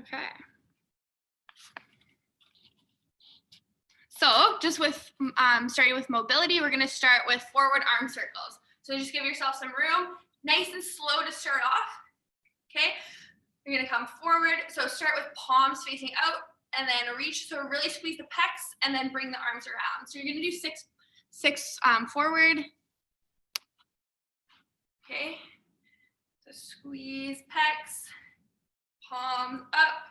Okay. So just with starting with mobility, we're going to start with forward arm circles. So just give yourself some room, nice and slow to start off. Okay, you're going to come forward. So start with palms facing out and then reach. So really squeeze the pecs and then bring the arms around. So you're going to do six forward. Okay, so squeeze pecs, palms up,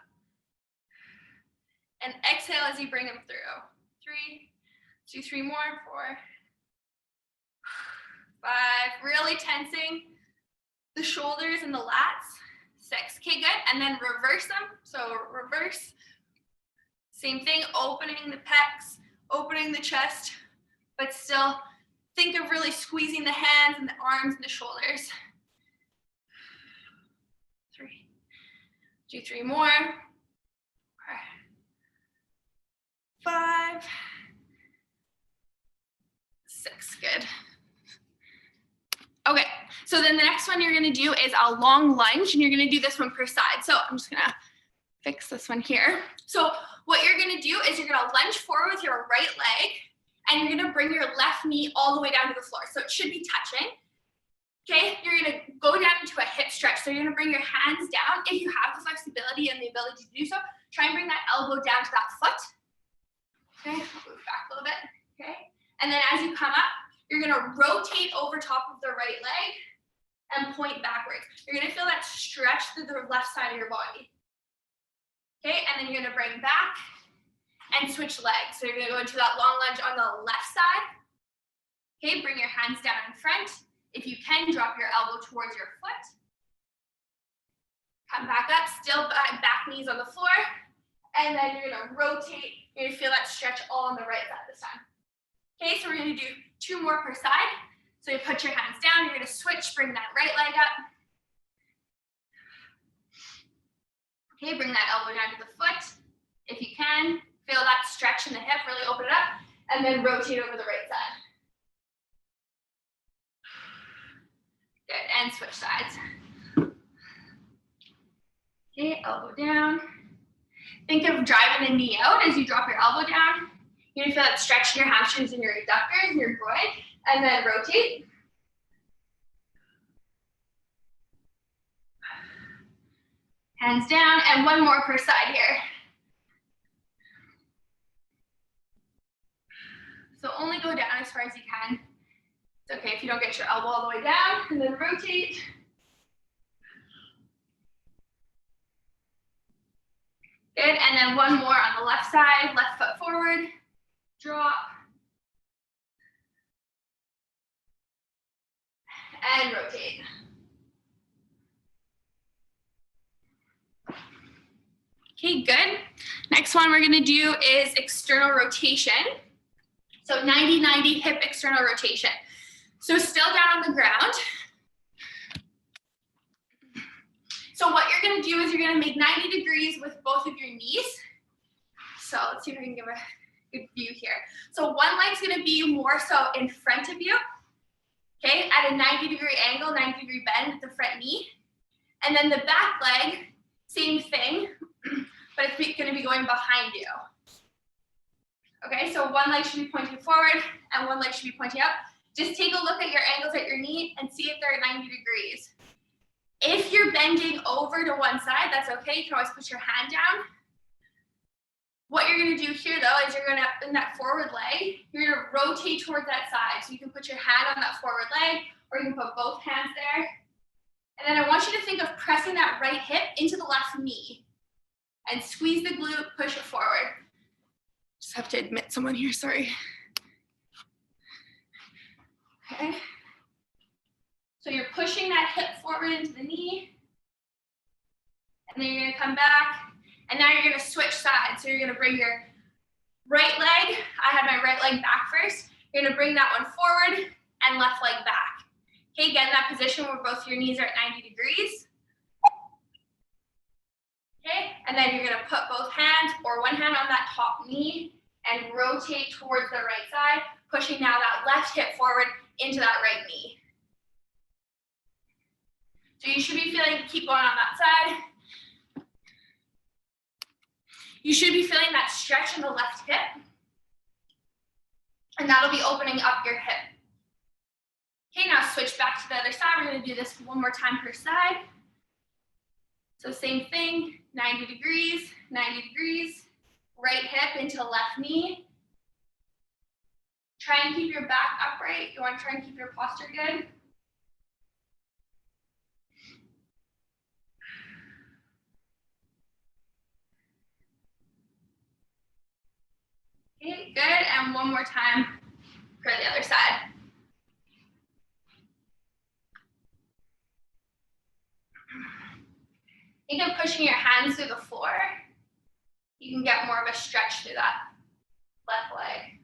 and exhale as you bring them through. 3, do 3 more, 4, 5, really tensing the shoulders and the lats. 6, okay, good, and then reverse them. So reverse, same thing, opening the pecs, opening the chest, but still think of really squeezing the hands and the arms and the shoulders. 3, do 3 more. 5, 6, good. Okay, so then the next one you're gonna do is a long lunge, and you're gonna do this one per side. So I'm just gonna fix this one here. So what you're gonna do is you're gonna lunge forward with your right leg, and you're gonna bring your left knee all the way down to the floor. So it should be touching. Okay, you're gonna go down into a hip stretch. So you're gonna bring your hands down. If you have the flexibility and the ability to do so, try and bring that elbow down to that foot. Okay, I'll move back a little bit, okay? And then as you come up, you're gonna rotate over top of the right leg and point backwards. You're gonna feel that stretch through the left side of your body. Okay, and then you're gonna bring back and switch legs. So you're gonna go into that long lunge on the left side. Okay, bring your hands down in front. If you can, drop your elbow towards your foot. Come back up, still back knees on the floor. And then you're gonna rotate. You're gonna feel that stretch all on the right side this time. Okay, so we're gonna do 2 more per side. So you put your hands down, you're gonna switch, bring that right leg up. Okay, bring that elbow down to the foot. If you can, feel that stretch in the hip, really open it up, and then rotate over the right side. Good, and switch sides. Okay, elbow down. Think of driving the knee out as you drop your elbow down. You're gonna feel that stretch in your hamstrings and your adductors and your groin, and then rotate. Hands down, and 1 more per side here. So only go down as far as you can. It's okay if you don't get your elbow all the way down, and then rotate. Good, and then 1 more on the left side, left foot forward, drop, and rotate. Okay, good. Next one we're gonna do is external rotation. So 90-90 hip external rotation. So still down on the ground. So what you're gonna do is you're gonna make 90 degrees with both of your knees. So let's see if I can give a good view here. So one leg's gonna be more so in front of you, okay, at a 90-degree angle, 90-degree bend at the front knee. And then the back leg, same thing, but it's gonna be going behind you. Okay, so one leg should be pointing forward and one leg should be pointing up. Just take a look at your angles at your knee and see if they're at 90 degrees. If you're bending over to one side, that's okay. You can always put your hand down. What you're gonna do here though is you're gonna, in that forward leg, you're gonna rotate towards that side. So you can put your hand on that forward leg, or you can put both hands there. And then I want you to think of pressing that right hip into the left knee and squeeze the glute, push it forward. Just have to admit someone here, sorry. Okay. So you're pushing that hip forward into the knee, and then you're gonna come back, and now you're gonna switch sides. So you're gonna bring your right leg, I had my right leg back first, you're gonna bring that one forward and left leg back. Okay, get in that position where both your knees are at 90 degrees. Okay, and then you're gonna put both hands or one hand on that top knee and rotate towards the right side, pushing now that left hip forward into that right knee. So you should be feeling, keep going on that side. You should be feeling that stretch in the left hip, and that'll be opening up your hip. Okay, now switch back to the other side. We're gonna do this one more time per side. So same thing, 90 degrees, 90 degrees, right hip into left knee. Try and keep your back upright. You wanna try and keep your posture good. Okay, good, and one more time for the other side. Think of pushing your hands through the floor. You can get more of a stretch through that left leg.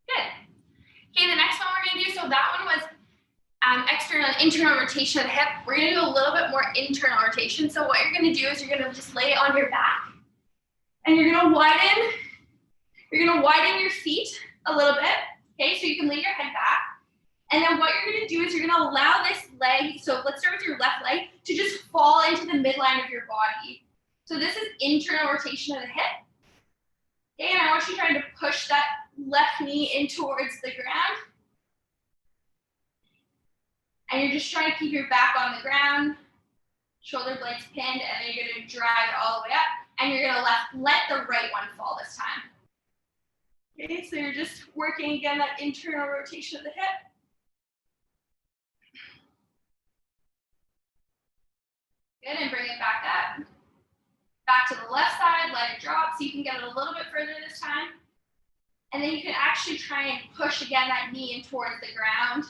Good. Okay, the next one we're gonna do, so that one was external and internal rotation of the hip. We're gonna do a little bit more internal rotation. So what you're gonna do is you're gonna just lay on your back and you're gonna widen your feet a little bit, okay? So you can lay your head back. And then what you're gonna do is you're gonna allow this leg, so let's start with your left leg, to just fall into the midline of your body. So this is internal rotation of the hip. Okay, and I want you trying to push that left knee in towards the ground. And you're just trying to keep your back on the ground, shoulder blades pinned, and then you're gonna drive it all the way up, and you're gonna let the right one fall this time. Okay, so you're just working again that internal rotation of the hip. Good, and bring it back up. Back to the left side, let it drop so you can get it a little bit further this time. And then you can actually try and push again that knee in towards the ground.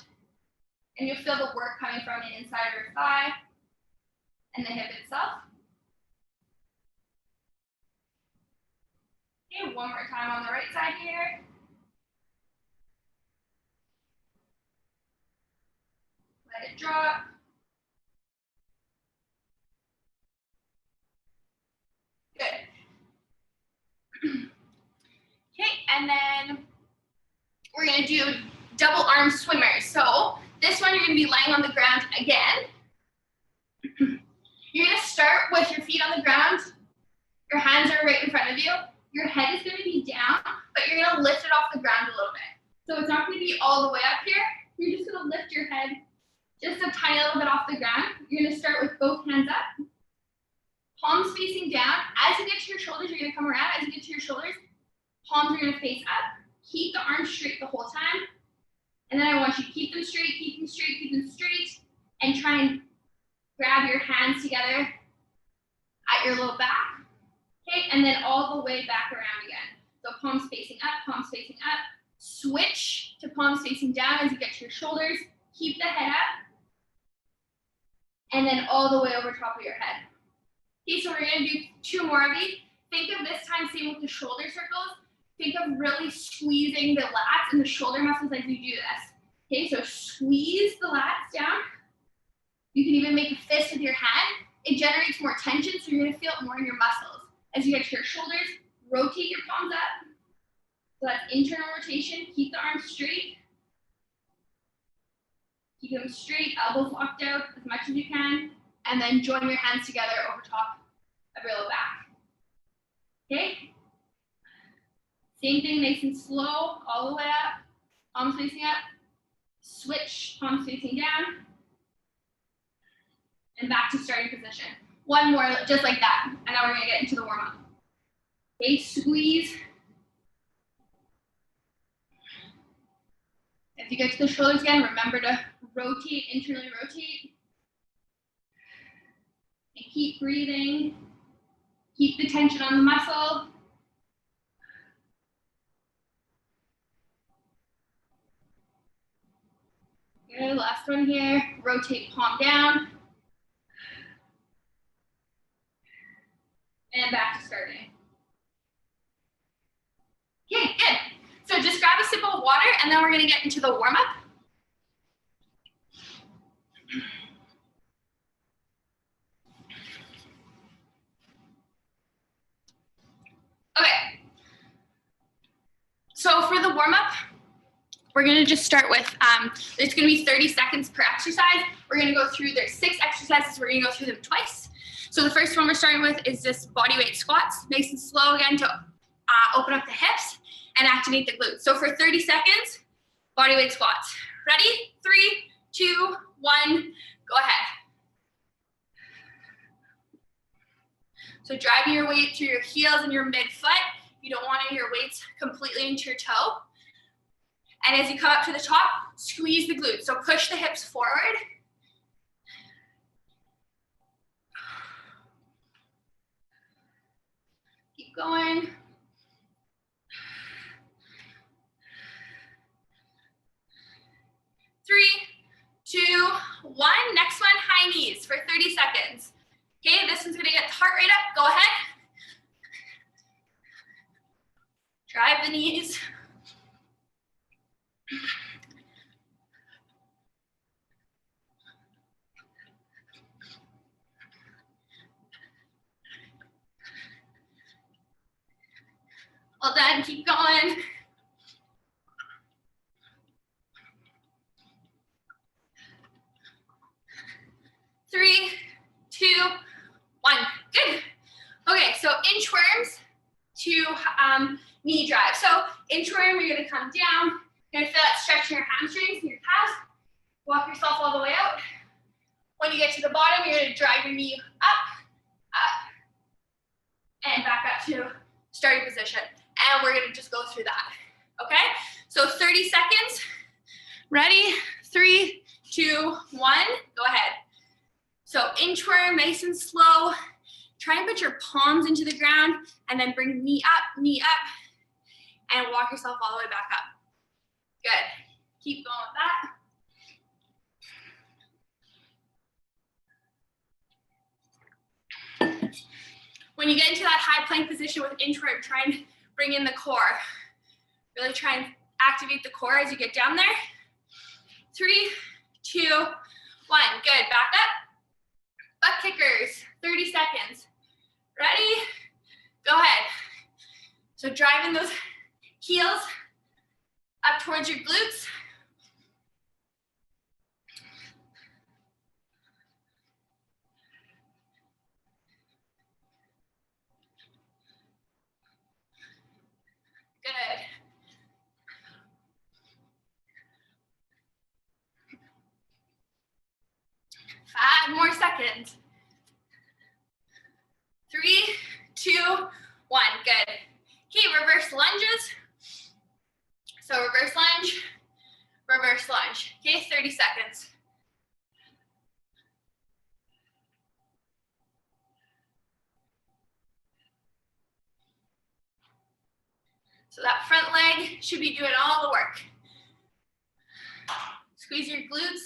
And you'll feel the work coming from the inside of your thigh and the hip itself. Okay, one more time on the right side here. Let it drop. Good. Okay, and then we're gonna do double arm swimmers. So this one you're gonna be lying on the ground again. You're gonna start with your feet on the ground. Your hands are right in front of you. Your head is gonna be down, but you're gonna lift it off the ground a little bit. So it's not gonna be all the way up here. You're just gonna lift your head just a tiny little bit off the ground. You're gonna start with both hands up. Palms facing down. As you get to your shoulders, you're gonna come around. As you get to your shoulders, palms are gonna face up. Keep the arms straight the whole time. And then I want you to keep them straight, keep them straight, keep them straight, and try and grab your hands together at your low back. Okay, and then all the way back around again. So palms facing up, palms facing up. Switch to palms facing down as you get to your shoulders. Keep the head up. And then all the way over top of your head. Okay, so we're gonna do 2 more of these. Think of this time, same with the shoulder circles. Think of really squeezing the lats and the shoulder muscles as you do this. Okay, so squeeze the lats down. You can even make a fist with your hand. It generates more tension, so you're gonna feel it more in your muscles. As you get to your shoulders, rotate your palms up. So that's internal rotation. Keep the arms straight. Keep them straight, elbows locked out as much as you can. And then join your hands together over top of your low back. Okay? Same thing, nice and slow, all the way up. Palms facing up. Switch, palms facing down. And back to starting position. One more, just like that. And now we're gonna get into the warm-up. Okay, squeeze. As you get to the shoulders again, remember to rotate, internally rotate. And keep breathing. Keep the tension on the muscle. Good, last one here. Rotate palm down. And back to starting. Okay, good. So just grab a sip of water and then we're gonna get into the warm-up. Okay. So for the warm-up, we're gonna just start with, there's gonna be 30 seconds per exercise. We're gonna go through, there's 6 exercises, we're gonna go through them twice. So the first one we're starting with is this body weight squats, nice and slow again to open up the hips and activate the glutes. So for 30 seconds, body weight squats. Ready? 3, 2, 1, go ahead. So driving your weight through your heels and your midfoot. You don't want your weights completely into your toe. And as you come up to the top, squeeze the glutes. So push the hips forward. Keep going. 3, 2, 1. Next one, high knees for 30 seconds. Okay, this one's gonna get the heart rate up. Go ahead. Drive the knees. Well done, keep going. 3, 2, 1, good. Okay, so inchworms to knee drive. So inchworm, you're gonna come down, you're gonna feel that stretch in your hamstrings and your calves. Walk yourself all the way out. When you get to the bottom, you're gonna drive your knee up, and back up to starting position. And we're gonna just go through that, okay? So 30 seconds, ready? 3, 2, 1, go ahead. So inchworm, nice and slow. Try and put your palms into the ground and then bring knee up, and walk yourself all the way back up. Good, keep going with that. When you get into that high plank position with inchworm, try and bring in the core. Really try and activate the core as you get down there. 3, 2, 1, good, back up. Butt kickers, 30 seconds. Ready? Go ahead. So driving those heels up towards your glutes. Good. Five more seconds. 3, 2, 1, good. Okay, reverse lunges. So reverse lunge, reverse lunge. Okay, 30 seconds. So that front leg should be doing all the work. Squeeze your glutes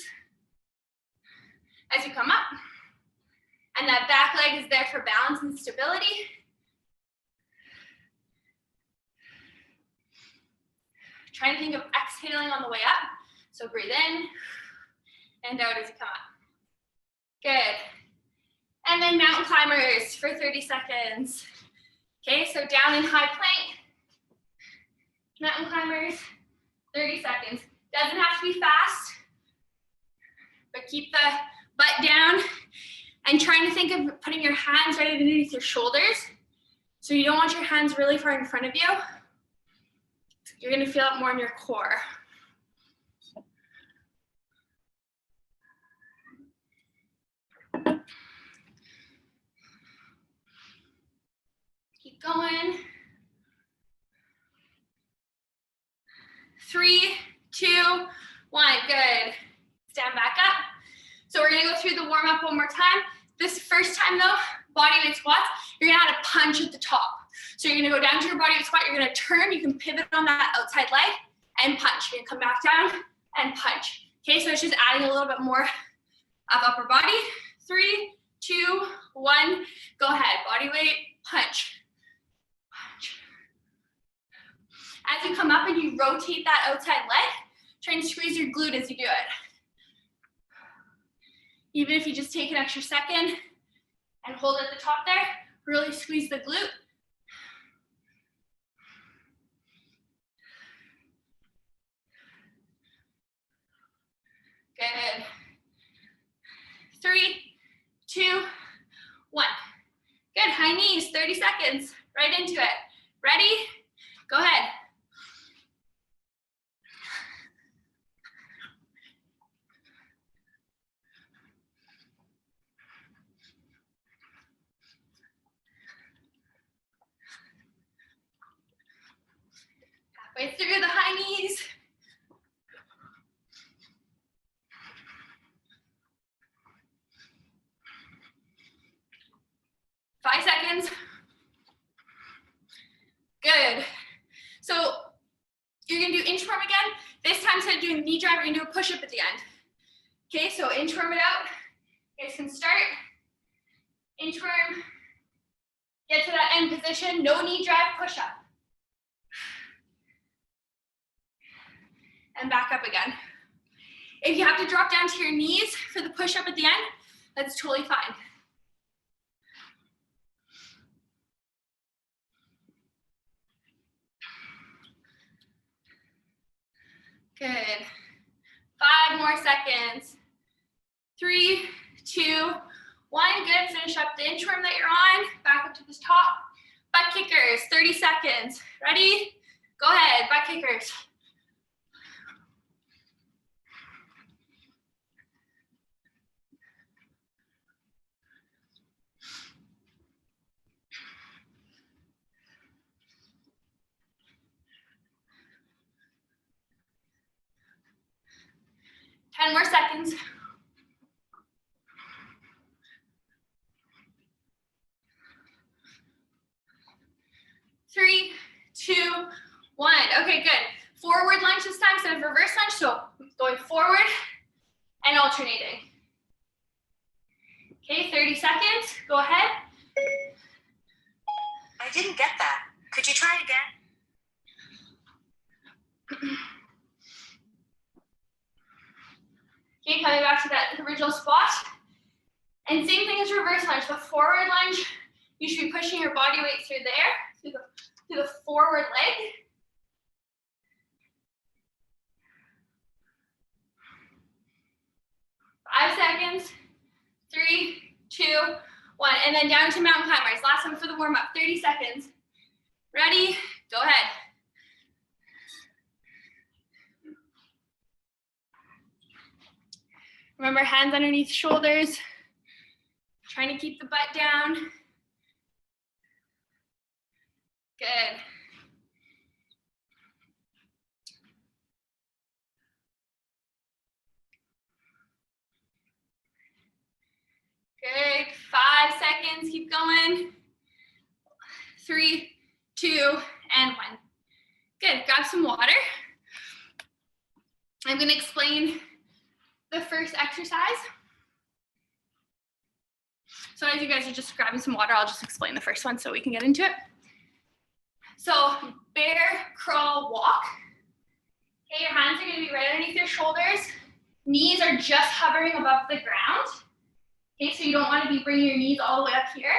as you come up. And that back leg is there for balance and stability. Try to think of exhaling on the way up. So breathe in and out as you come up. Good. And then mountain climbers for 30 seconds. Okay, so down in high plank. Mountain climbers, 30 seconds. Doesn't have to be fast, but keep the butt down and trying to think of putting your hands right underneath your shoulders. So you don't want your hands really far in front of you. You're gonna feel it more in your core. Keep going. 3, 2, 1, good. Stand back up. So we're gonna go through the warm up one more time. This first time though, body weight squats, you're gonna add a punch at the top. So you're gonna go down to your body weight squat, you're gonna turn, you can pivot on that outside leg and punch. You're gonna come back down and punch. Okay, so it's just adding a little bit more of upper body. 3, 2, 1, go ahead. Body weight, punch. Punch. As you come up and you rotate that outside leg, try and squeeze your glute as you do it. Even if you just take an extra second and hold at the top there, really squeeze the glute. 30 seconds, right into it. Ready? Go ahead. Halfway through the high knees. Five seconds. Good. So you're gonna do inchworm again. This time instead of doing knee drive, you're gonna do a push-up at the end. Okay, so inchworm it out. You guys can start. Inchworm. Get to that end position. No knee drive, push-up. And back up again. If you have to drop down to your knees for the push-up at the end, that's totally fine. Good. 5 more seconds. 3, 2, 1. Good. Finish up the inchworm that you're on. Back up to the top. Butt kickers. 30 seconds. Ready? Go ahead. Butt kickers. Ten more seconds. 3, 2, 1. Okay, good. Forward lunge this time instead of reverse lunge. So going forward and alternating. Okay, 30 seconds. Go ahead. I didn't get that. Could you try it again? Okay, coming back to that original spot. And same thing as reverse lunge. The forward lunge, you should be pushing your body weight through there, through the forward leg. Five seconds. 3, 2, 1. And then down to mountain climbers. Last one for the warm up. 30 seconds. Ready? Go ahead. Remember, hands underneath shoulders. Trying to keep the butt down. Good. Good. 5 seconds. Keep going. 3, 2, and 1. Good. Grab some water. I'm going to explain the first exercise. So as you guys are just grabbing some water, I'll just explain the first one so we can get into it. So bear crawl walk. Okay, your hands are going to be right underneath your shoulders. Knees are just hovering above the ground. Okay, so you don't want to be bringing your knees all the way up here.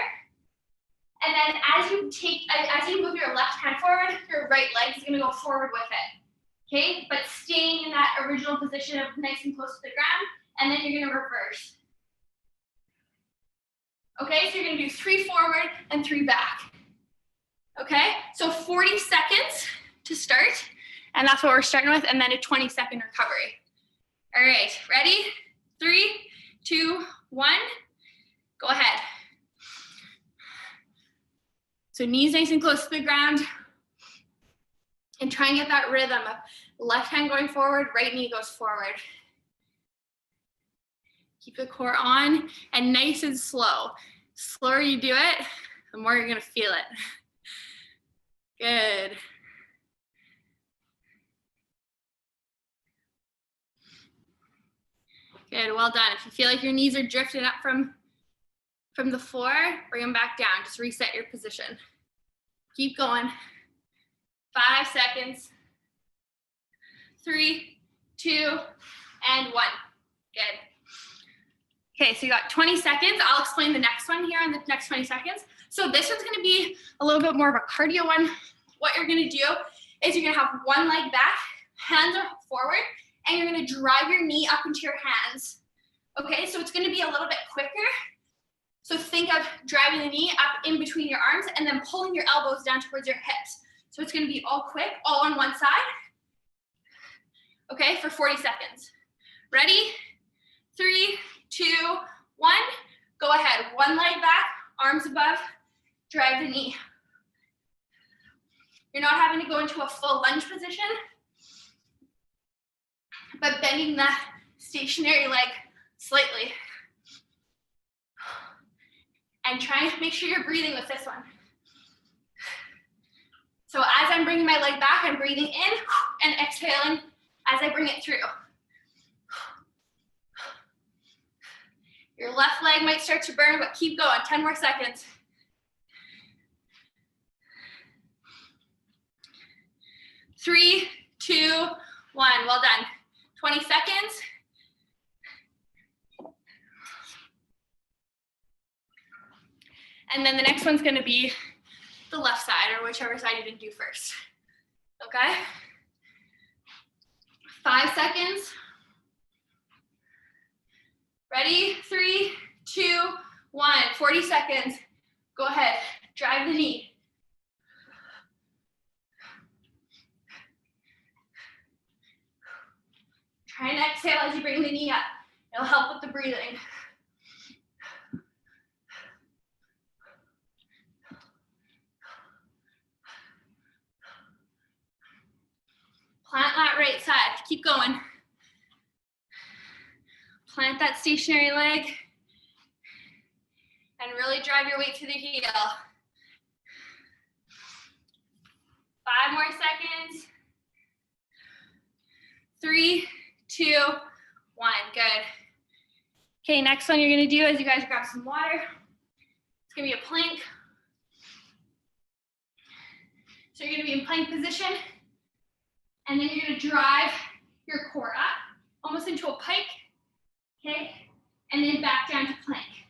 And then as you move your left hand forward, your right leg is going to go forward with it. Okay, but staying in that original position of nice and close to the ground, and then you're going to reverse. Okay, so you're going to do 3 forward and 3 back. Okay, so 40 seconds to start, and that's what we're starting with, and then a 20-second recovery. All right, ready? 3, 2, 1, go ahead. So knees nice and close to the ground, and try and get that rhythm of left hand going forward, right knee goes forward. Keep the core on and nice and slow. Slower you do it, the more you're gonna feel it. Good. Good, well done. If you feel like your knees are drifting up from the floor, bring them back down. Just reset your position. Keep going. 5 seconds. 3, 2, and 1. Good. Okay, so you got 20 seconds. I'll explain the next one here in the next 20 seconds. So this one's gonna be a little bit more of a cardio one. What you're gonna do is you're gonna have one leg back, hands are forward, and you're gonna drive your knee up into your hands. Okay, so it's gonna be a little bit quicker. So think of driving the knee up in between your arms and then pulling your elbows down towards your hips. So it's gonna be all quick, all on one side. Okay, for 40 seconds. Ready? 3, 2, 1. Go ahead, one leg back, arms above, drive the knee. You're not having to go into a full lunge position, but bending the stationary leg slightly. And try and make sure you're breathing with this one. So as I'm bringing my leg back, I'm breathing in and exhaling as I bring it through. Your left leg might start to burn, but keep going, 10 more seconds. Three, 2, 1, well done. 20 seconds. And then the next one's gonna be the left side, or whichever side you didn't do first, okay? 5 seconds. Ready? 3, 2, 1, 40 seconds. Go ahead, drive the knee. Try and exhale as you bring the knee up. It'll help with the breathing. Plant that right side, keep going. Plant that stationary leg and really drive your weight to the heel. 5 more seconds. 3, 2, 1, good. Okay, next one you're gonna do is you guys grab some water. It's gonna be a plank. So you're gonna be in plank position, and then you're gonna drive your core up, almost into a pike, okay? And then back down to plank.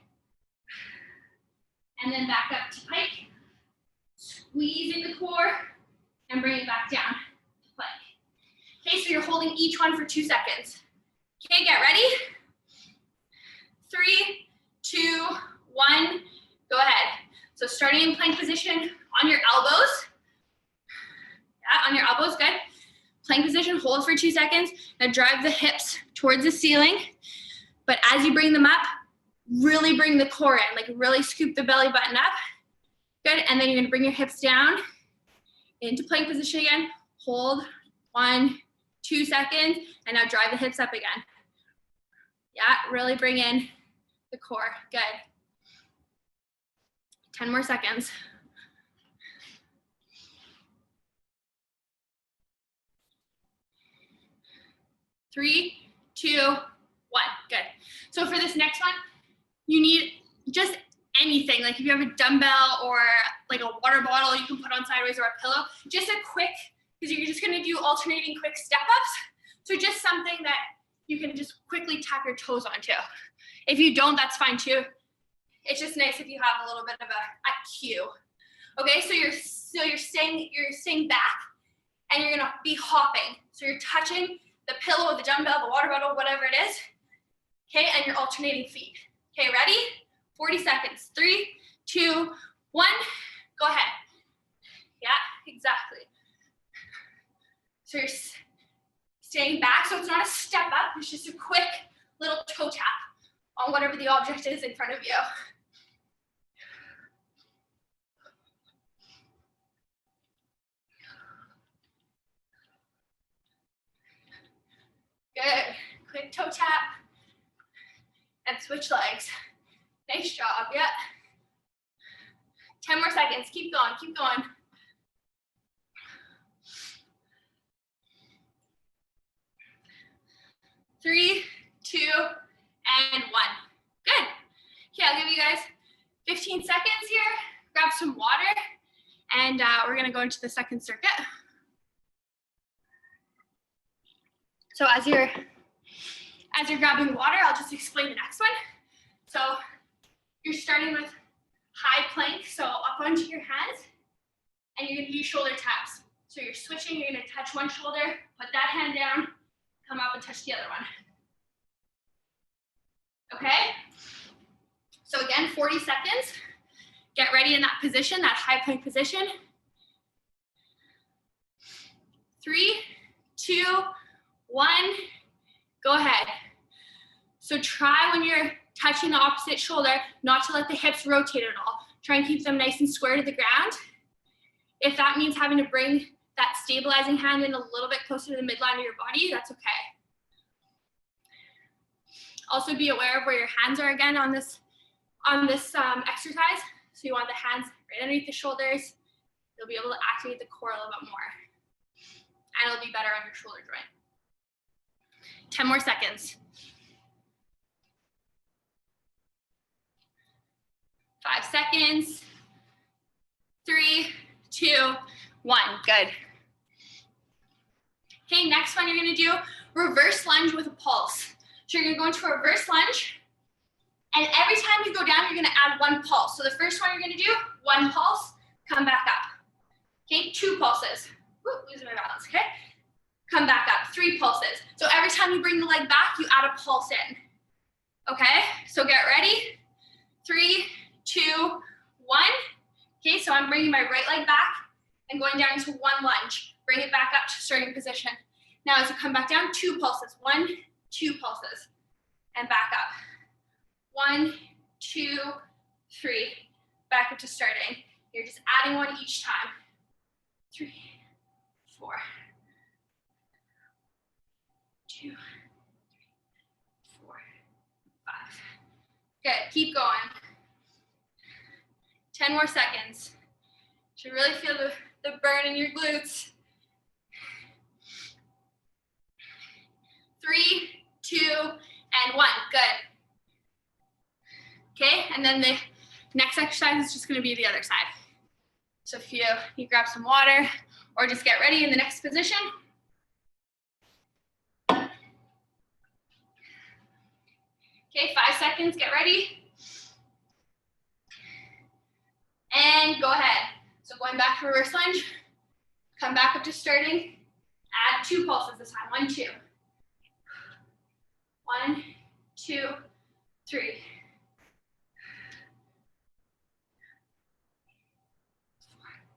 And then back up to pike, squeezing the core, and bring it back down to plank. Okay, so you're holding each one for 2 seconds. Okay, get ready. 3, 2, 1, go ahead. So starting in plank position on your elbows. Yeah, on your elbows, good. Plank position, hold for 2 seconds. Now drive the hips towards the ceiling. But as you bring them up, really bring the core in, like really scoop the belly button up. Good, and then you're gonna bring your hips down into plank position again. Hold, 1, 2 seconds, and now drive the hips up again. Yeah, really bring in the core, good. 10 more seconds. 3, 2, 1, good. So for this next one, you need just anything, like if you have a dumbbell or like a water bottle you can put on sideways or a pillow, just a quick, because you're just gonna do alternating quick step-ups. So just something that you can just quickly tap your toes onto. If you don't, that's fine too. It's just nice if you have a little bit of a cue. Okay, so you're staying back and you're gonna be hopping. So you're touching the pillow, the dumbbell, the water bottle, whatever it is. Okay, and you're alternating feet. Okay, ready? 40 seconds. 3, 2, 1, go ahead. Yeah, exactly. So you're staying back, so it's not a step up, it's just a quick little toe tap on whatever the object is in front of you. Good, quick toe tap, and switch legs. Nice job, yeah. 10 more seconds, keep going, keep going. Three, 2, and 1. Good. Okay, I'll give you guys 15 seconds here. Grab some water, and we're gonna go into the second circuit. So as you're grabbing water, I'll just explain the next one. So you're starting with high plank, so up onto your hands, and you're gonna do shoulder taps. So you're switching, you're gonna touch one shoulder, put that hand down, come up and touch the other one. Okay? So again, 40 seconds. Get ready in that position, that high plank position. 3, 2, 1, go ahead. So try when you're touching the opposite shoulder not to let the hips rotate at all. Try and keep them nice and square to the ground. If that means having to bring that stabilizing hand in a little bit closer to the midline of your body, that's okay. Also be aware of where your hands are again on this exercise. So you want the hands right underneath the shoulders. You'll be able to activate the core a little bit more. And it'll be better on your shoulder joint. 10 more seconds. 5 seconds. 3, 2, 1. Good. Okay, next one you're gonna do reverse lunge with a pulse. So you're gonna go into a reverse lunge, and every time you go down, you're gonna add 1 pulse. So the first one you're gonna do, 1 pulse, come back up. Okay, 2 pulses. Woo, losing my balance, okay? Come back up, 3 pulses. So every time you bring the leg back, you add a pulse in. Okay, so get ready. 3, 2, 1. Okay, so I'm bringing my right leg back and going down into 1 lunge. Bring it back up to starting position. Now as you come back down, 2 pulses. 1, 2 pulses. And back up. 1, 2, 3. Back up to starting. You're just adding 1 each time. 3, 4, 2, 3, 4, 5. Good, keep going. 10 more seconds. To really feel the burn in your glutes. 3, 2, and 1. Good. Okay, and then the next exercise is just gonna be the other side. So if you grab some water or just get ready in the next position. Okay, 5 seconds, get ready. And go ahead. So going back to reverse lunge, come back up to starting, add 2 pulses this time, 1, 2. 1, 2, 3. 4.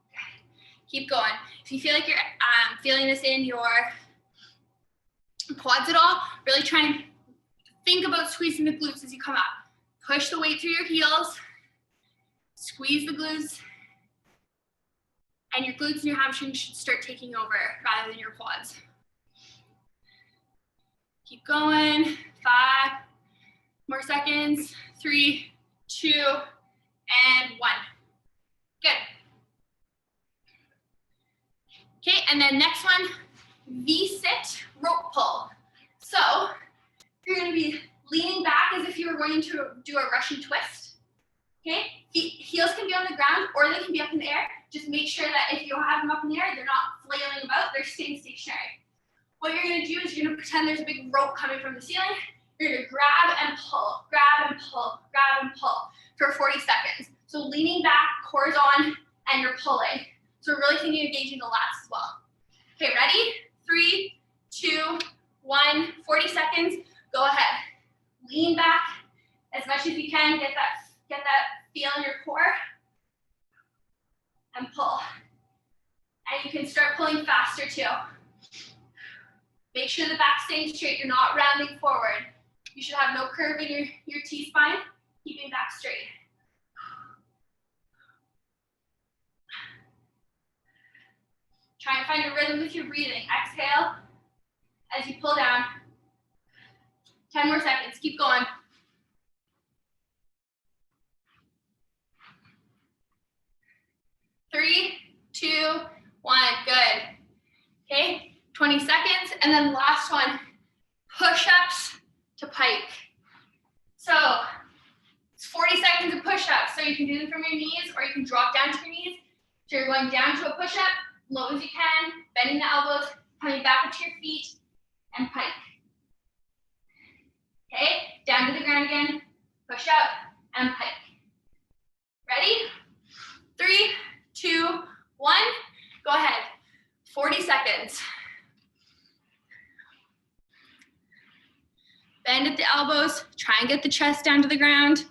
Okay. Keep going. If you feel like you're feeling this in your quads at all, really try and think about squeezing the glutes as you come up. Push the weight through your heels, squeeze the glutes, and your glutes and your hamstrings should start taking over rather than your quads. Keep going. 5 more seconds. 3, 2, and 1. Good. Okay, and then next one, V-sit rope pull. So you're going to be leaning back as if you were going to do a Russian twist. Okay, heels can be on the ground or they can be up in the air. Just make sure that if you have them up in the air, they're not flailing about, they're staying stationary. What you're gonna do is you're gonna pretend there's a big rope coming from the ceiling. You're gonna grab and pull, grab and pull, grab and pull for 40 seconds. So leaning back, core's on, and you're pulling. So we're really thinking of engaging the lats as well. Okay, ready? 3, 2, 1, 40 seconds, go ahead. Lean back as much as you can, get that feel in your core, and pull. And you can start pulling faster too. Make sure the back's staying straight, you're not rounding forward. You should have no curve in your T-spine, keeping back straight. Try and find a rhythm with your breathing. Exhale as you pull down. 10 more seconds, keep going. Three, 2, 1, good. Okay, 20 seconds, and then last one, push-ups to pike. So it's 40 seconds of push-ups, so you can do them from your knees or you can drop down to your knees. So you're going down to a push-up, low as you can, bending the elbows, coming back up to your feet, and pike. Okay, down to the ground again, push up, and pike. Ready? 3, 2, 1, go ahead. 40 seconds. Bend at the elbows, try and get the chest down to the ground.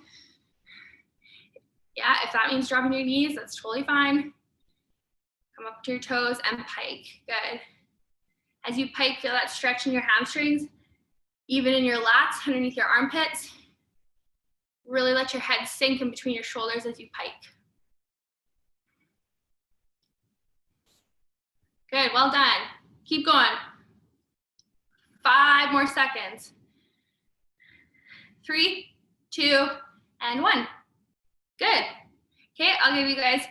Yeah, if that means dropping your knees, that's totally fine. Come up to your toes and pike. Good. As you pike, feel that stretch in your hamstrings, even in your lats, underneath your armpits. Really let your head sink in between your shoulders as you pike. Good, well done. Keep going. 5 more seconds. 3, 2, and 1. Good. Okay, I'll give you guys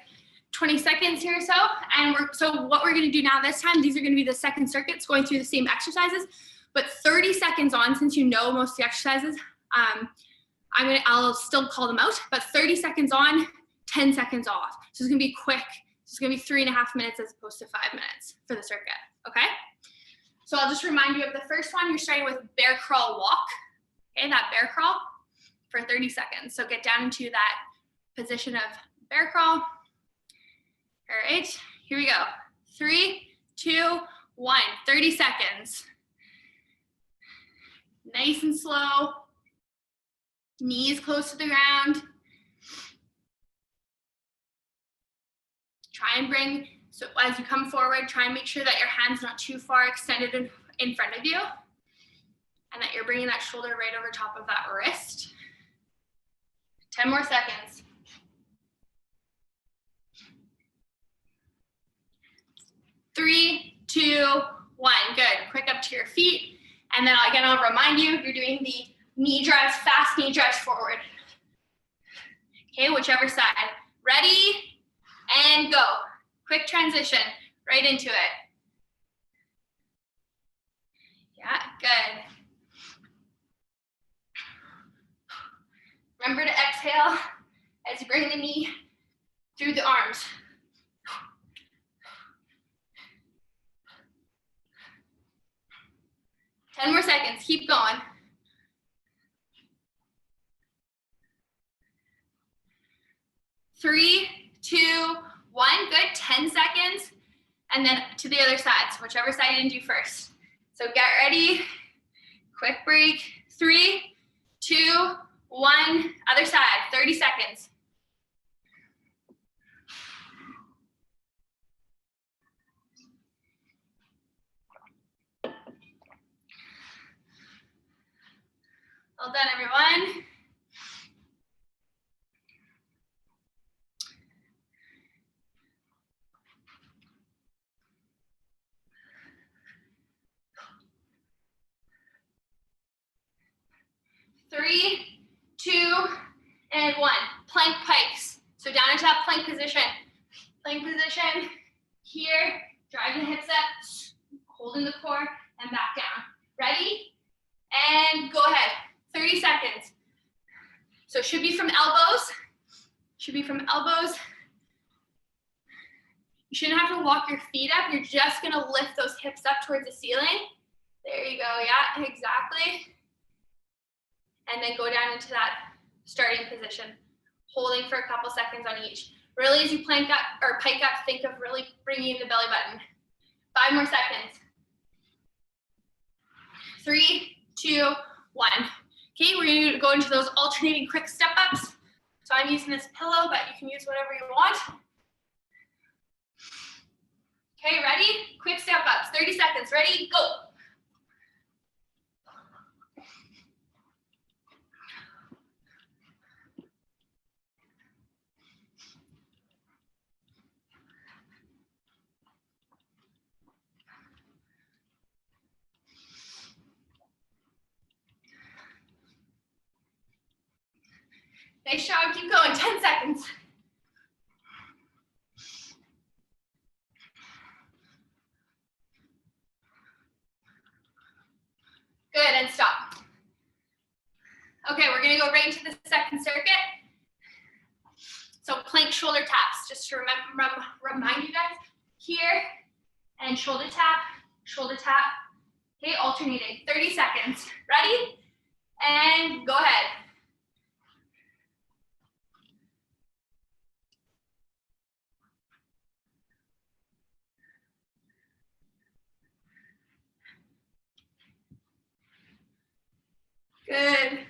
20 seconds here or so. And so what we're gonna do now this time, these are gonna be the second circuits going through the same exercises, but 30 seconds on, since you know most of the exercises, I'll still call them out, but 30 seconds on, 10 seconds off. So it's gonna be quick. It's gonna be 3.5 minutes as opposed to 5 minutes for the circuit, okay? So I'll just remind you of the first one. You're starting with bear crawl walk, okay? That bear crawl for 30 seconds. So get down into that position of bear crawl. All right, here we go. 3, 2, 1, 30 seconds. Nice and slow. Knees close to the ground. Try and bring, so as you come forward, try and make sure that your hand's not too far extended in front of you, and that you're bringing that shoulder right over top of that wrist. 10 more seconds. 3, 2, 1, good. Quick up to your feet, and then again, I'll remind you, you're doing the knee drives, fast knee drives forward. Okay, whichever side. Ready, and go. Quick transition, right into it. Yeah, good. Remember to exhale as you bring the knee through the arms. Ten more seconds, keep going. 3, 2, 1, good, 10 seconds, and then to the other side, so whichever side you didn't do first. So get ready, quick break, 3, 2, 1, other side, 30 seconds. Well done, everyone. Three, 2, and 1. Plank pikes. So down into that plank position. Plank position here. Driving the hips up, holding the core, and back down. Ready? And go ahead. 30 seconds. So it should be from elbows. Should be from elbows. You shouldn't have to walk your feet up. You're just gonna lift those hips up towards the ceiling. There you go. Yeah, exactly. And then go down into that starting position, holding for a couple seconds on each. Really, as you plank up or pike up, think of really bringing in the belly button. 5 more seconds. 3, 2, 1. Okay, we're gonna go into those alternating quick step ups. So I'm using this pillow, but you can use whatever you want. Okay, ready? Quick step ups, 30 seconds. Ready, go. Nice job, keep going, 10 seconds. Good, and stop. Okay, we're gonna go right into the second circuit. So plank shoulder taps, just to remind you guys, here, and shoulder tap, okay, alternating, 30 seconds. Ready? And go ahead. Good.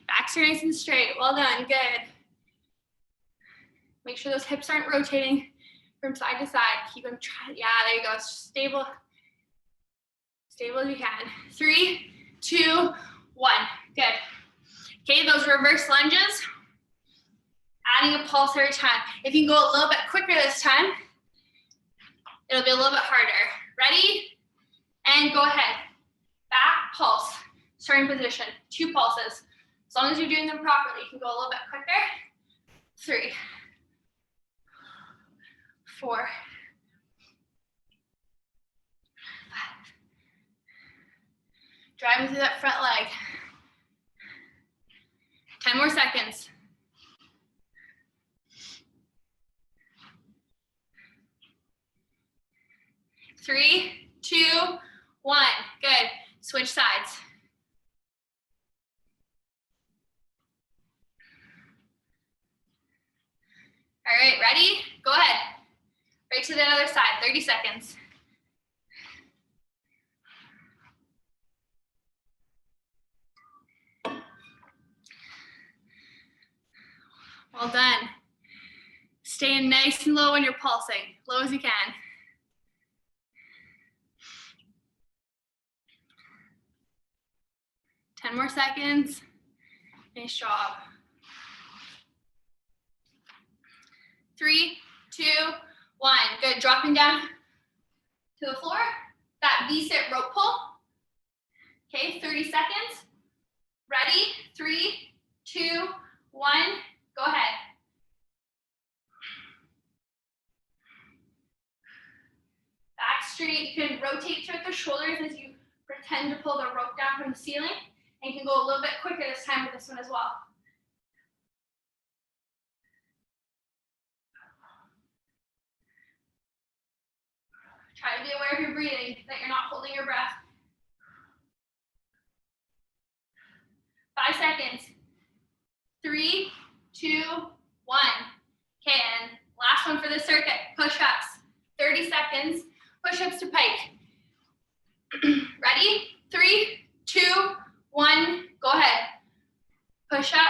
Back backs are nice and straight. Well done, good. Make sure those hips aren't rotating from side to side. Keep them, yeah, there you go. Stable as you can. 3, 2, 1, good. Okay, those reverse lunges, adding a pulse every time. If you can go a little bit quicker this time, it'll be a little bit harder. Ready? And go ahead. Back, pulse, starting position, 2 pulses. As long as you're doing them properly, you can go a little bit quicker. 3, 4, 5. 'Driving through that front leg. 10 more seconds. 3, 2, 1. Good. Switch sides. All right, ready? Go ahead. Right to the other side, 30 seconds. Well done. Staying nice and low when you're pulsing, low as you can. Ten more seconds. Nice job. 3, 2, 1. Good. Dropping down to the floor. That V-sit rope pull. Okay, 30 seconds. Ready? 3, 2, 1. Go ahead. Back straight. You can rotate through the shoulders as you pretend to pull the rope down from the ceiling. And you can go a little bit quicker this time with this one as well. Try to be aware of your breathing, that you're not holding your breath. 5 seconds. 3, 2, 1. Okay, and last one for the circuit, push-ups. 30 seconds, push-ups to pike. Ready? 3, 2, 1, go ahead. Push up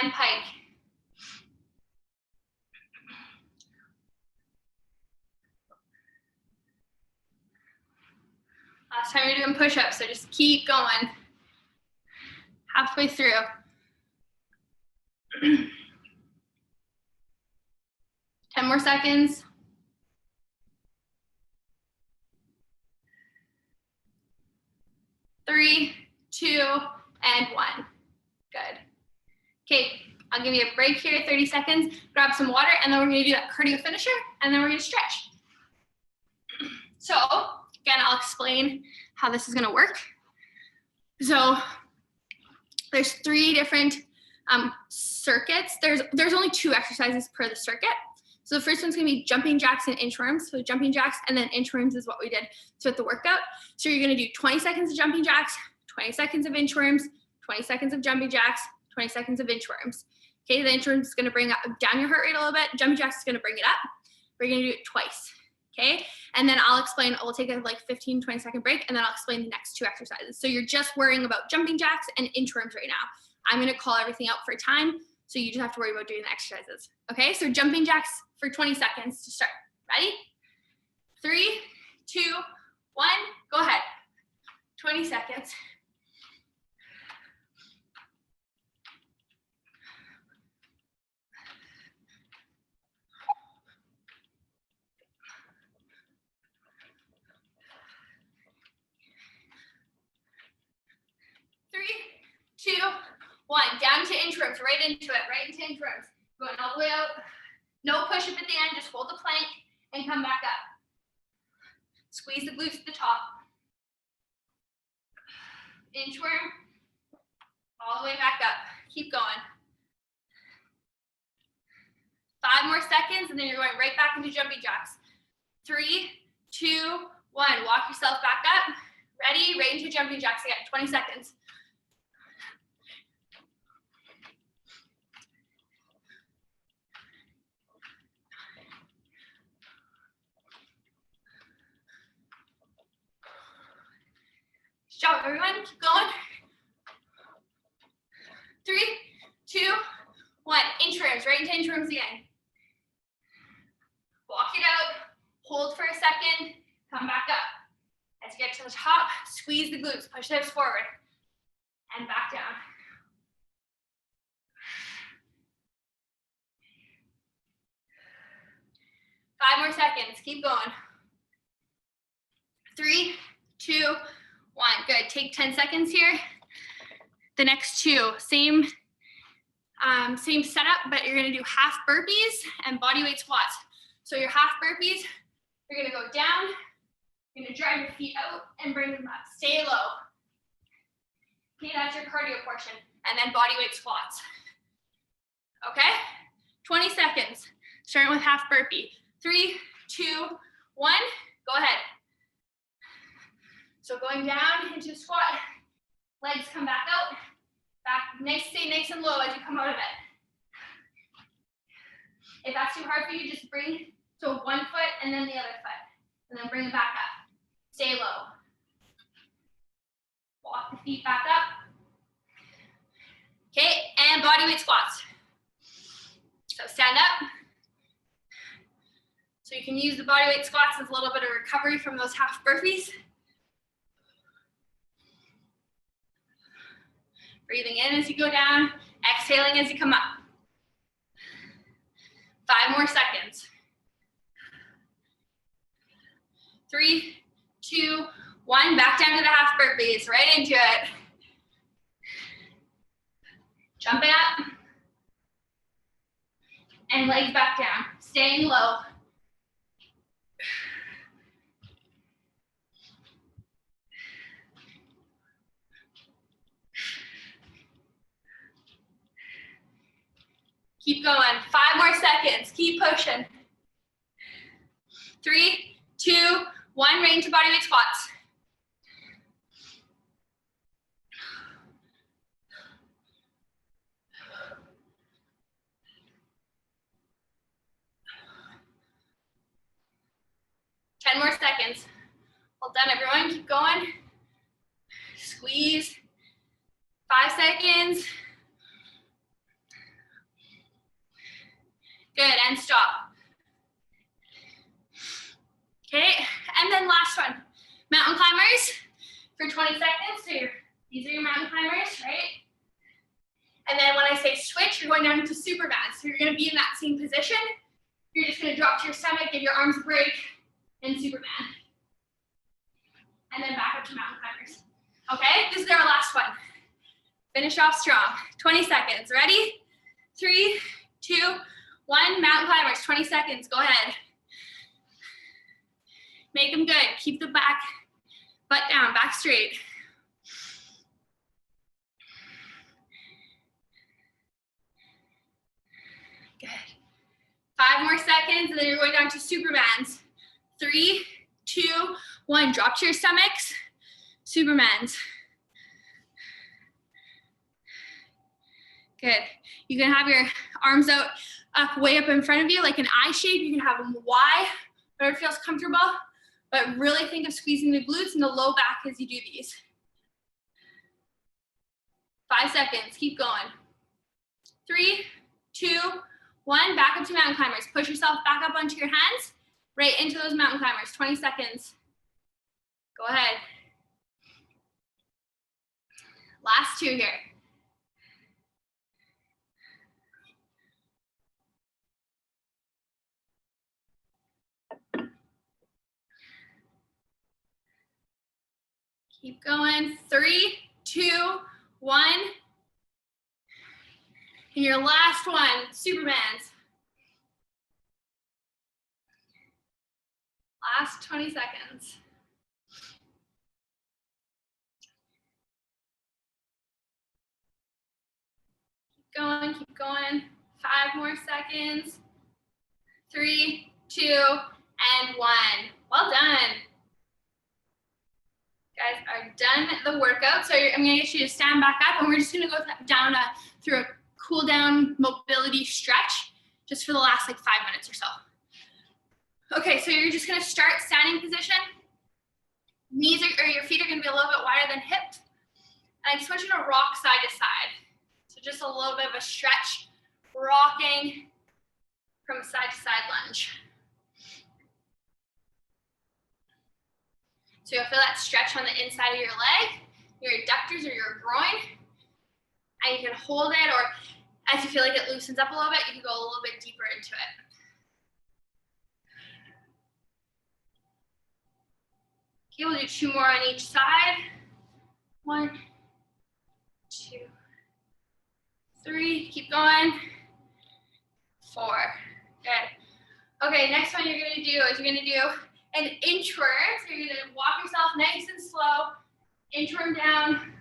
and pike. Last time you're doing push-ups, so just keep going. Halfway through. 10 more seconds. 3, 2, and 1. Good. Okay, I'll give you a break here, 30 seconds. Grab some water, and then we're gonna do that cardio finisher, and then we're gonna stretch. So, again, I'll explain how this is gonna work. So, there's 3 different circuits. There's only 2 exercises per the circuit. So the first one's gonna be jumping jacks and inchworms. So jumping jacks and then inchworms is what we did throughout the workout. So you're gonna do 20 seconds of jumping jacks, 20 seconds of inchworms, 20 seconds of jumping jacks, 20 seconds of inchworms. Okay, the inchworms is gonna bring down your heart rate a little bit. Jumping jacks is gonna bring it up. We're gonna do it twice, okay? And then I'll explain, we'll take a like 15, 20 second break, and then I'll explain the next 2 exercises. So you're just worrying about jumping jacks and inchworms right now. I'm gonna call everything out for time, so you just have to worry about doing the exercises. Okay, so jumping jacks for 20 seconds to start. Ready? 3, 2, 1, go ahead. 20 seconds. Three, 2, 1. Down to inchworms, right into it, right into inchworms. Going all the way out. No push up at the end, just hold the plank and come back up. Squeeze the glutes at the top. Inchworm, all the way back up. Keep going. 5 more seconds, and then you're going right back into jumping jacks. 3, 2, 1. Walk yourself back up. Ready? Right into jumping jacks again. 20 seconds. Good job, everyone. Keep going. 3, 2, 1. Inchworms, right into inchworms again. Walk it out, hold for a second, come back up. As you get to the top, squeeze the glutes, push the hips forward, and back down. Five more seconds, keep going. 3, 2, 1, good. Take 10 seconds here. The next two, same setup, but you're gonna do half burpees and body weight squats. So your half burpees, you're gonna go down, you're gonna drive your feet out and bring them up. Stay low. Okay, that's your cardio portion. And then body weight squats. Okay? 20 seconds, starting with half burpee. 3, 2, 1, go ahead. So going down into squat, legs come back out, stay nice and low as you come out of it. If that's too hard for you, just bring to one foot and then the other foot, and then bring it back up. Stay low. Walk the feet back up. Okay, and body weight squats. So stand up. So you can use the body weight squats as a little bit of recovery from those half burpees. Breathing in as you go down, exhaling as you come up. 5 more seconds. 3, 2, 1, back down to the half burpees, right into it. Jumping up. And legs back down, staying low. Keep going, 5 more seconds, keep pushing. 3, 2, 1, right into body weight squats. Ten more seconds. Well done, everyone, keep going. Squeeze, 5 seconds. Good, and stop. Okay, and then last one. Mountain climbers for 20 seconds. So these are your mountain climbers, right? And then when I say switch, you're going down to Superman. So you're gonna be in that same position. You're just gonna drop to your stomach, give your arms a break, and Superman. And then back up to mountain climbers. Okay, this is our last one. Finish off strong. 20 seconds, ready? 3, 2, 1, mountain climbers, 20 seconds, go ahead. Make them good, keep the butt down, back straight. Good. 5 more seconds, and then you're going down to Supermans. 3, 2, 1, drop to your stomachs, Supermans. Good. You can have your arms out, way up in front of you, like an I shape. You can have them wide, whatever feels comfortable, but really think of squeezing the glutes and the low back as you do these. 5 seconds, keep going. 3, 2, 1, back up to mountain climbers. Push yourself back up onto your hands, right into those mountain climbers, 20 seconds. Go ahead. Last 2 here. Keep going, 3, 2, 1. And your last one, Supermans. Last 20 seconds. Keep going. 5 more seconds. 3, 2, and 1. Well done. Guys are done the workout. So I'm gonna get you to stand back up, and we're just gonna go down through a cool down mobility stretch just for the last like 5 minutes or so. Okay, so you're just gonna start standing position. Knees or your feet are gonna be a little bit wider than hips. And I just want you to rock side to side. So just a little bit of a stretch, rocking from side to side lunge. So you'll feel that stretch on the inside of your leg, your adductors or your groin, and you can hold it, or as you feel like it loosens up a little bit, you can go a little bit deeper into it. Okay, we'll do 2 more on each side. 1, 2, 3, keep going. 4, good. Okay, next one you're gonna do is you're gonna do an inchworm. So you're gonna walk yourself nice and slow, inchworm down.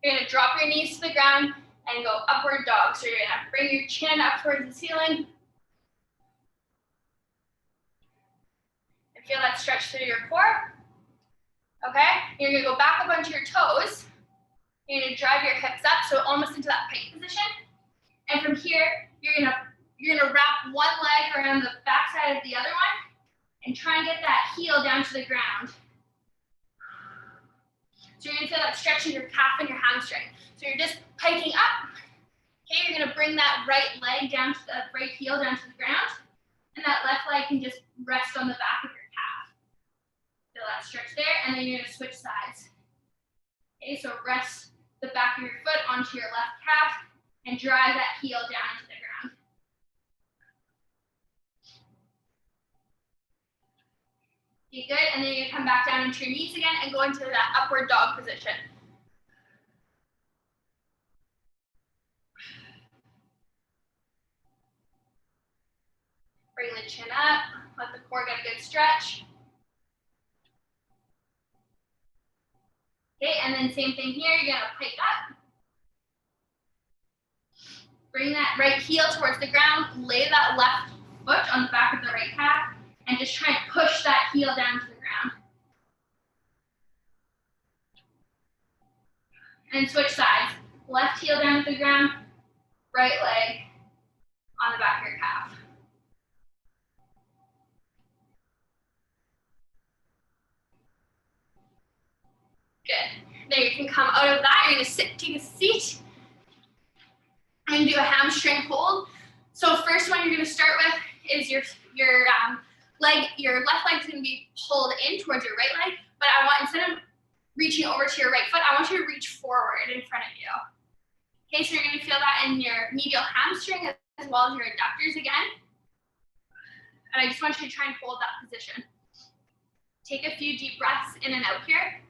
You're gonna drop your knees to the ground and go upward dog. So you're gonna bring your chin up towards the ceiling. And feel that stretch through your core. Okay, you're gonna go back up onto your toes. You're gonna drive your hips up, so almost into that pike position. And from here, you're gonna wrap one leg around the back side of the other one and try and get that heel down to the ground. So you're gonna feel that stretch in your calf and your hamstring. So you're just piking up. Okay, you're gonna bring that right leg down to the right heel down to the ground, and that left leg can just rest on the back of your calf. Feel that stretch there, and then you're gonna switch sides. Okay, so rest the back of your foot onto your left calf and drive that heel down into the ground. Okay, good, and then you're gonna come back down into your knees again and go into that upward dog position. Bring the chin up, let the core get a good stretch. Okay, and then same thing here, you're gonna pike up. Bring that right heel towards the ground, lay that left foot on the back of the right calf, and just try and push that heel down to the ground. And switch sides. Left heel down to the ground, right leg on the back of your calf. Good. There, you can come out of that. You're gonna sit, take a seat. I'm gonna do a hamstring hold. So first one you're gonna start with is your left leg's gonna be pulled in towards your right leg, but I want, instead of reaching over to your right foot, I want you to reach forward in front of you. Okay, so you're gonna feel that in your medial hamstring as well as your adductors again. And I just want you to try and hold that position. Take a few deep breaths in and out here.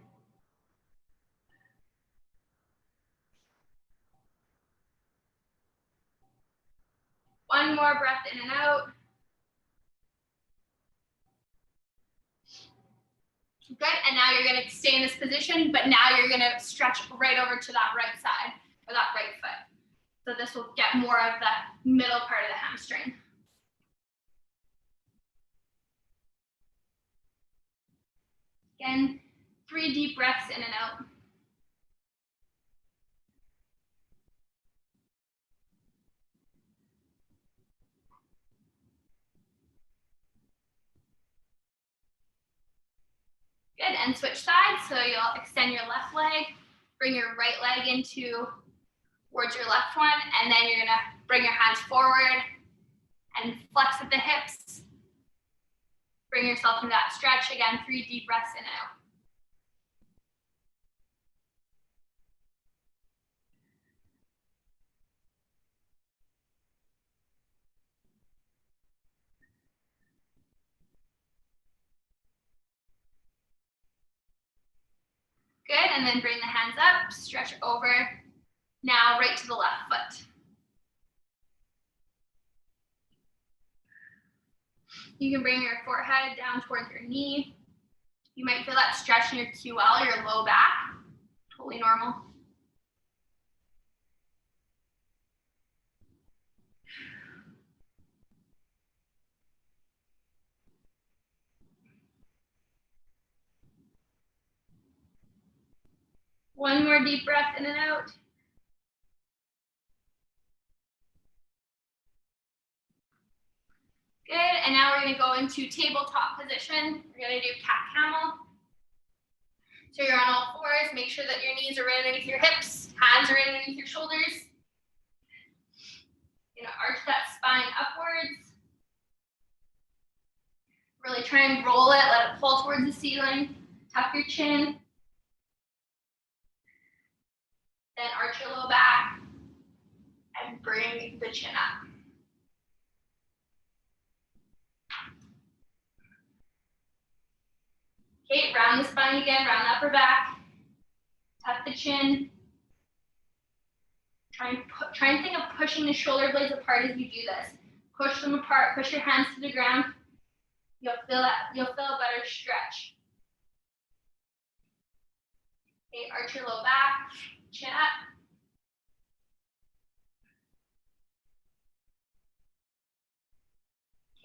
One more breath in and out. Good, and now you're gonna stay in this position, but now you're gonna stretch right over to that right side, or that right foot. So this will get more of the middle part of the hamstring. Again, 3 deep breaths in and out. Good, and switch sides. So you'll extend your left leg, bring your right leg into towards your left one, and then you're gonna bring your hands forward and flex at the hips. Bring yourself into that stretch. Again, 3 deep breaths in and out. Good, and then bring the hands up, stretch over. Now right to the left foot. You can bring your forehead down towards your knee. You might feel that stretch in your QL, your low back. Totally normal. One more deep breath in and out. Good, and now we're gonna go into tabletop position. We're gonna do cat camel. So you're on all fours, Make sure that your knees are right underneath your hips, hands are right underneath your shoulders. You're gonna arch that spine upwards. Really try and roll it, let it pull towards the ceiling. Tuck your chin. Then arch your low back and bring the chin up. Okay, round the spine again, round the upper back. Tuck the chin. Try and think of pushing the shoulder blades apart as you do this. Push them apart, push your hands to the ground. You'll feel a better stretch. Okay, arch your low back, chin up.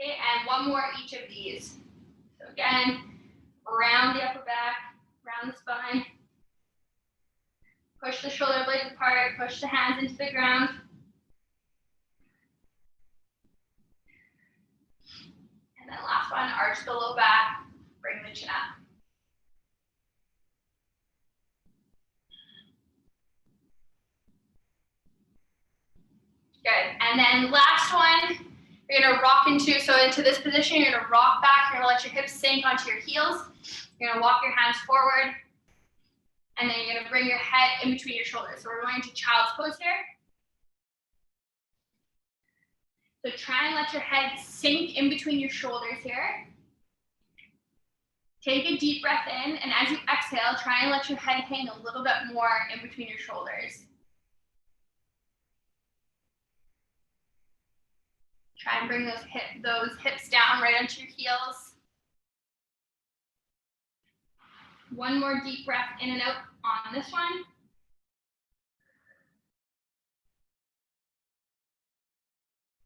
Okay, and one more each of these. So again, round the upper back, round the spine. Push the shoulder blades apart, push the hands into the ground. And then last one, arch the low back, bring the chin up. Good, and then last one, you're gonna rock into this position, you're gonna rock back, you're gonna let your hips sink onto your heels. You're gonna walk your hands forward, and then you're gonna bring your head in between your shoulders. So we're going to child's pose here. So try and let your head sink in between your shoulders here. Take a deep breath in, and as you exhale, try and let your head hang a little bit more in between your shoulders. Try and bring those hips down right onto your heels. One more deep breath in and out on this one.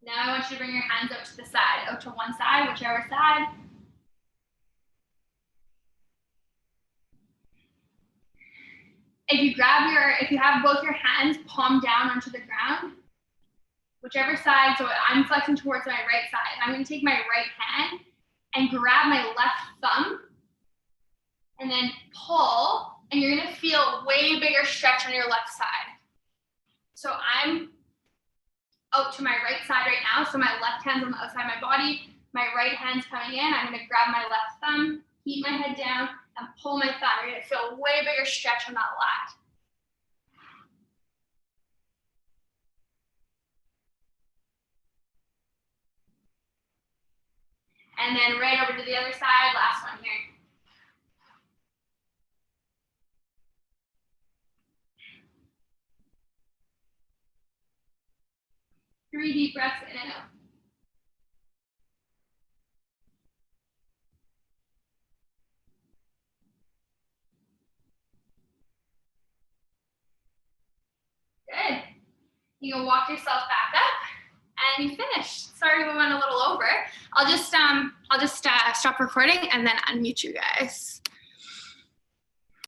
Now I want you to bring your hands out to the side, out to one side, whichever side. If you have both your hands palm down onto the ground, whichever side, so I'm flexing towards my right side. I'm gonna take my right hand and grab my left thumb and then pull, and you're gonna feel way bigger stretch on your left side. So I'm out to my right side right now, so my left hand's on the outside of my body, my right hand's coming in, I'm gonna grab my left thumb, keep my head down, and pull my thumb. You're gonna feel way bigger stretch on that lat. And then right over to the other side, last one here. Three deep breaths in and out. Good. You can walk yourself back up, and you finished. Sorry we went a little over. I'll just stop recording and then unmute you guys.